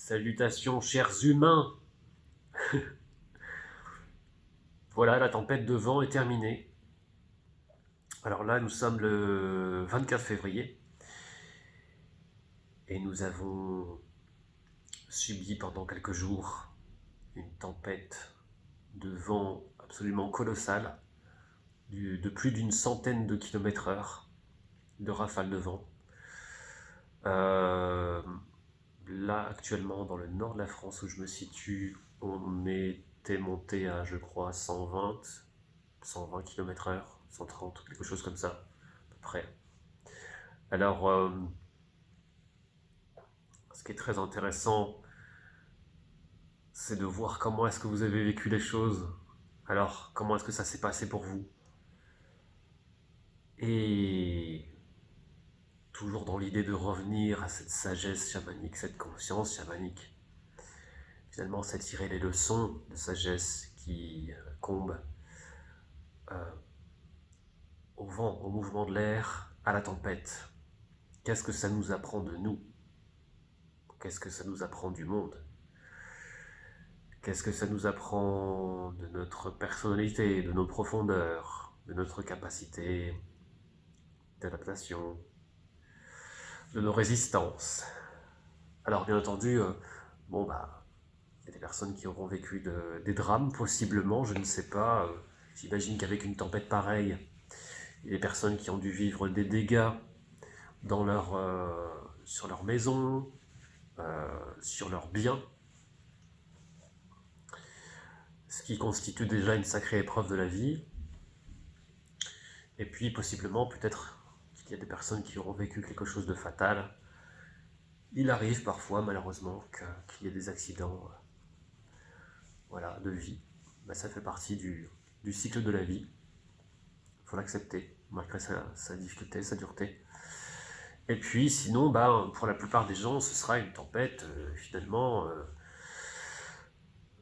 Salutations, chers humains. Voilà, la tempête de vent est terminée. Alors là, nous sommes le 24 février et nous avons subi pendant quelques jours une tempête de vent absolument colossale, de plus d'une centaine de kilomètres/heure de rafales de vent. Euh, Là, actuellement, dans le nord de la France où je me situe, on était monté à, je crois, 120 km/heure, 130, quelque chose comme ça, à peu près. Alors, ce qui est très intéressant, c'est de voir comment est-ce que vous avez vécu les choses. Alors, comment est-ce que ça s'est passé pour vous? Et toujours dans l'idée de revenir à cette sagesse chamanique, cette conscience chamanique. Finalement, c'est tirer les leçons de sagesse qui combent au vent, au mouvement de l'air, à la tempête. Qu'est-ce que ça nous apprend de nous? Qu'est-ce que ça nous apprend du monde? Qu'est-ce que ça nous apprend de notre personnalité, de nos profondeurs, de notre capacité d'adaptation, de nos résistances? Alors bien entendu, il y a des personnes qui auront vécu des drames, possiblement, je ne sais pas. J'imagine qu'avec une tempête pareille, il y a des personnes qui ont dû vivre des dégâts dans sur leur maison, sur leurs biens, ce qui constitue déjà une sacrée épreuve de la vie. Et puis possiblement, peut-être qu'il y a des personnes qui auront vécu quelque chose de fatal. Il arrive parfois, malheureusement, qu'il y ait des accidents voilà, de vie. Ben, ça fait partie du cycle de la vie. Il faut l'accepter, malgré sa difficulté, sa dureté. Et puis, sinon, pour la plupart des gens, ce sera une tempête, finalement,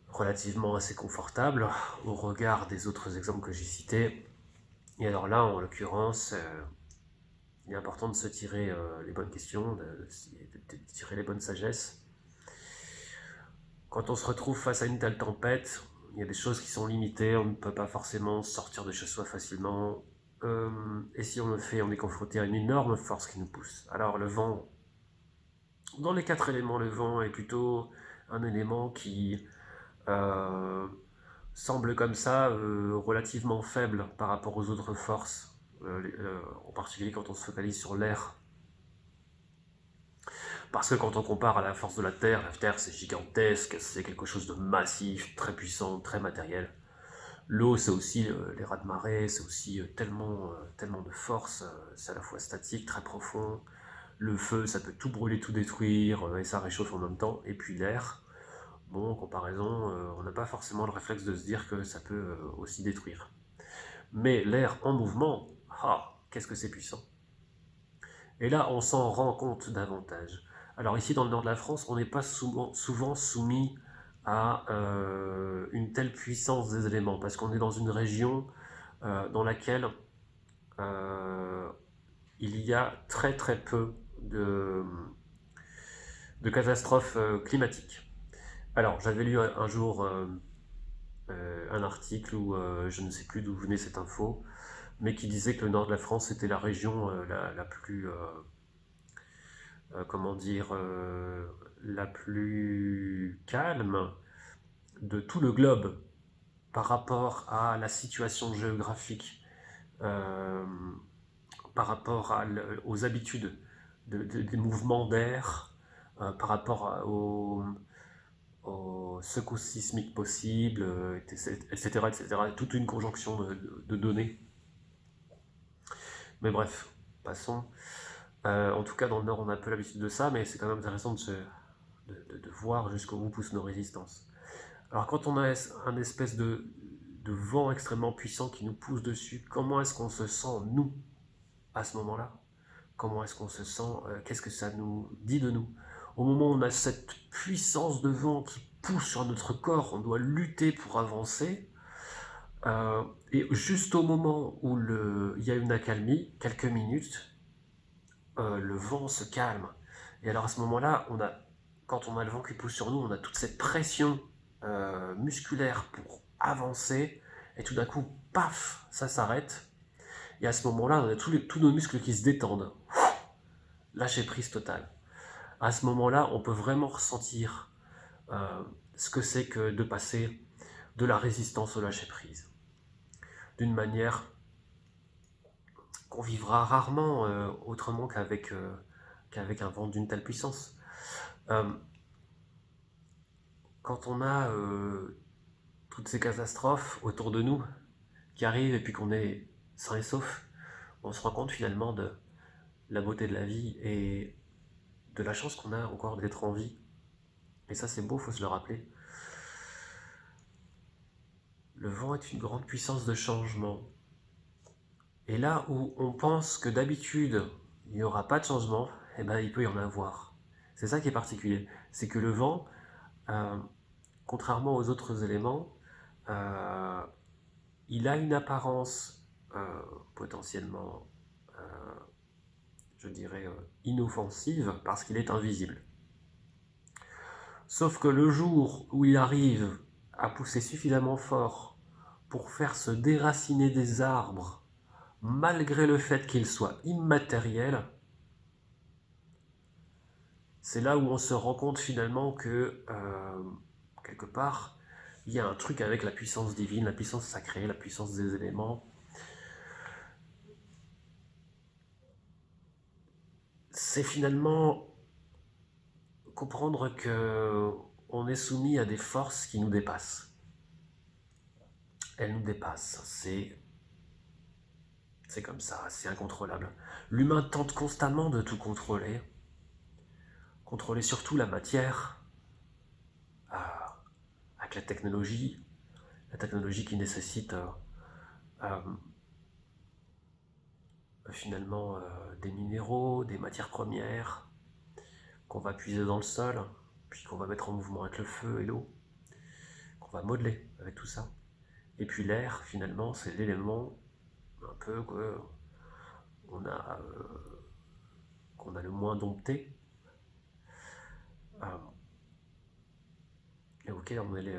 relativement assez confortable, au regard des autres exemples que j'ai cités. Et alors là, en l'occurrence, il est important de se tirer les bonnes questions, de tirer les bonnes sagesses. Quand on se retrouve face à une telle tempête, il y a des choses qui sont limitées, on ne peut pas forcément sortir de chez soi facilement. Et si on le fait, on est confronté à une énorme force qui nous pousse. Alors le vent, dans les quatre éléments, le vent est plutôt un élément qui euh, semble comme ça relativement faible par rapport aux autres forces, en particulier quand on se focalise sur l'air. Parce que quand on compare à la force de la Terre c'est gigantesque, c'est quelque chose de massif, très puissant, très matériel. L'eau c'est aussi les raz de marée, c'est aussi tellement de force, c'est à la fois statique, très profond. Le feu ça peut tout brûler, tout détruire, et ça réchauffe en même temps. Et puis l'air, bon en comparaison, on n'a pas forcément le réflexe de se dire que ça peut aussi détruire. Mais l'air en mouvement, qu'est-ce que c'est puissant. Et là, on s'en rend compte davantage. Alors ici, dans le nord de la France, on n'est pas souvent soumis à une telle puissance des éléments, parce qu'on est dans une région dans laquelle euh, il y a très très peu de catastrophes climatiques. Alors, j'avais lu un jour un article où je ne sais plus d'où venait cette info, mais qui disait que le nord de la France était la région la plus comment dire, la plus calme de tout le globe par rapport à la situation géographique, euh, par rapport aux habitudes des mouvements d'air, par rapport aux secousses sismiques possibles, etc., etc. Toute une conjonction de données. Mais bref, passons. En tout cas, dans le Nord, on a un peu l'habitude de ça, mais c'est quand même intéressant de voir jusqu'où bout poussent nos résistances. Alors, quand on a un espèce de vent extrêmement puissant qui nous pousse dessus, comment est-ce qu'on se sent, nous, à ce moment-là? Comment est-ce qu'on se sent? Qu'est-ce que ça nous dit de nous? Au moment où on a cette puissance de vent qui pousse sur notre corps, on doit lutter pour avancer. Et juste au moment où il y a une accalmie, quelques minutes, le vent se calme. Et alors à ce moment-là, on a quand on a le vent qui pousse sur nous, on a toute cette pression musculaire pour avancer, et tout d'un coup, paf, ça s'arrête. Et à ce moment-là, on a tous nos muscles qui se détendent. Lâcher prise totale. À ce moment-là, on peut vraiment ressentir ce que c'est que de passer de la résistance au lâcher prise. D'une manière qu'on vivra rarement autrement qu'avec un vent d'une telle puissance. Euh, Quand on a toutes ces catastrophes autour de nous qui arrivent et puis qu'on est sain et sauf, on se rend compte finalement de la beauté de la vie et de la chance qu'on a encore d'être en vie. Et ça c'est beau, faut se le rappeler. Le vent est une grande puissance de changement. Et là où on pense que d'habitude il n'y aura pas de changement, eh ben, il peut y en avoir. C'est ça qui est particulier. C'est que le vent, euh, contrairement aux autres éléments, euh, il a une apparence potentiellement, je dirais, inoffensive parce qu'il est invisible. Sauf que le jour où il arrive à pousser suffisamment fort pour faire se déraciner des arbres, malgré le fait qu'il soit immatériel, c'est là où on se rend compte finalement que, quelque part, il y a un truc avec la puissance divine, la puissance sacrée, la puissance des éléments. C'est finalement comprendre que on est soumis à des forces qui nous dépassent. Elles nous dépassent. C'est comme ça, c'est incontrôlable. L'humain tente constamment de tout contrôler, contrôler surtout la matière, avec la technologie qui nécessite euh, finalement des minéraux, des matières premières qu'on va puiser dans le sol, puis qu'on va mettre en mouvement avec le feu et l'eau, qu'on va modeler avec tout ça. Et puis l'air, finalement, c'est l'élément un peu qu'on a, qu'on a le moins dompté, euh, et auquel on est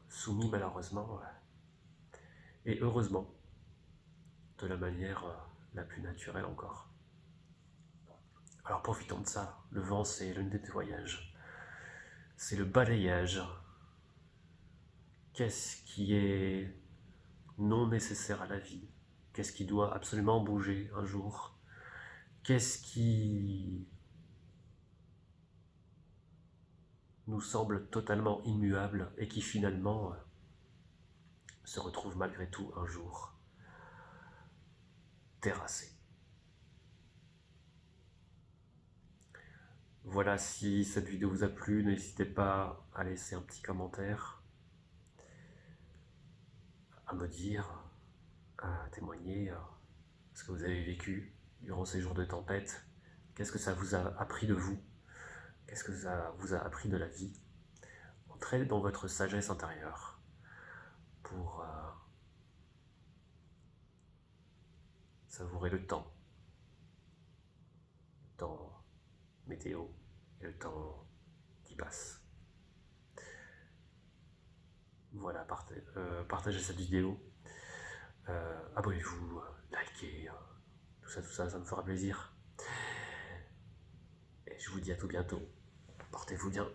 soumis malheureusement, et heureusement, de la manière la plus naturelle encore. Alors profitons de ça. Le vent, c'est le nettoyage, c'est le balayage. Qu'est-ce qui est non nécessaire à la vie? Qu'est-ce qui doit absolument bouger un jour? Qu'est-ce qui nous semble totalement immuable et qui finalement se retrouve malgré tout un jour terrassé? Voilà, si cette vidéo vous a plu, n'hésitez pas à laisser un petit commentaire, à me dire, à témoigner ce que vous avez vécu durant ces jours de tempête. Qu'est-ce que ça vous a appris de vous? Qu'est-ce que ça vous a appris de la vie? Entrez dans votre sagesse intérieure pour savourer le temps météo et le temps qui passe. Voilà, partagez cette vidéo, abonnez-vous, likez, tout ça, ça me fera plaisir. Et je vous dis à tout bientôt. Portez-vous bien.